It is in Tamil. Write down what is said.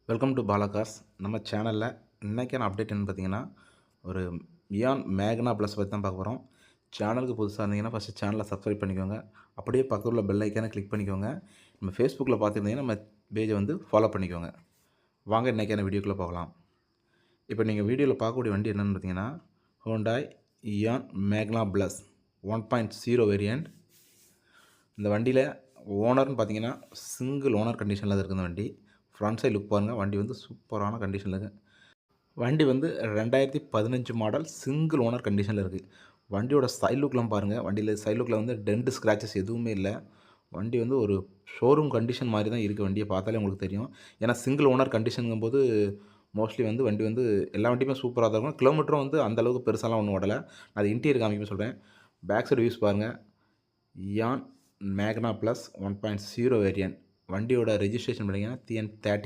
Welcome to Bala cars. நம்ம சேனலில் இன்றைக்கான அப்டேட் என்னன்னு பார்த்தீங்கன்னா, ஒரு இயான் மேக்னா ப்ளஸ் பற்றி தான் பார்க்க போகிறோம். சேனலுக்கு புதுசாக இருந்தீங்கன்னா ஃபஸ்ட்டு சேனலை சப்ஸ்கிரைப் பண்ணிக்கோங்க. அப்படியே பக்கத்தில் உள்ள பெல் ஐக்கானை கிளிக் பண்ணிக்கோங்க. நம்ம ஃபேஸ்புக்கில் பார்த்துருந்தீங்கன்னா நம்ம பேஜை வந்து ஃபாலோ பண்ணிக்கோங்க. வாங்க இன்றைக்கான வீடியோக்குள்ளே போகலாம். இப்போ நீங்கள் வீடியோவில் பார்க்கக்கூடிய வண்டி என்னென்னு பார்த்தீங்கன்னா, ஹோண்டாய் இயான் மேக்னா ப்ளஸ் 1.0 வேரியண்ட். இந்த வண்டியில் ஓனர்னு பார்த்தீங்கன்னா சிங்கிள் ஓனர் கண்டிஷனில் தான் இருக்குது. இந்த வண்டி ஃப்ரண்ட் சைட் லுக் பாருங்கள். வண்டி வந்து சூப்பரான கண்டிஷனில் இருக்குது. வண்டி வந்து 2015 மாடல் சிங்கிள் ஓனர் கண்டிஷனில் இருக்குது. வண்டியோட சைட் லுக்லாம் பாருங்கள். வண்டியில் சைட் லுக்கில் வந்து டென்ட் ஸ்க்ராச்சஸ் எதுவுமே இல்லை. வண்டி வந்து ஒரு ஷோரூம் கண்டிஷன் மாதிரி தான் இருக்குது. வண்டியை பார்த்தாலே உங்களுக்கு தெரியும். ஏன்னா சிங்கிள் ஓனர் கண்டிஷனுங்கும்போது மோஸ்ட்லி வந்து வண்டி வந்து எல்லா வண்டியுமே சூப்பராக தான் இருக்கும். கிலோமீட்டரும் வந்து அந்தளவுக்கு பெருசாலாம் ஒன்றும் ஓடலை. நான் அது இன்டீரியர் காமிக்க சொல்கிறேன். பேக் சைடு வியூஸ் பாருங்கள். இயான் மேக்னா ப்ளஸ் 1.0 வேரியன்ட். வண்டியோட ரெஜிஸ்ட்ரேஷன் பண்ணிங்கன்னா TN30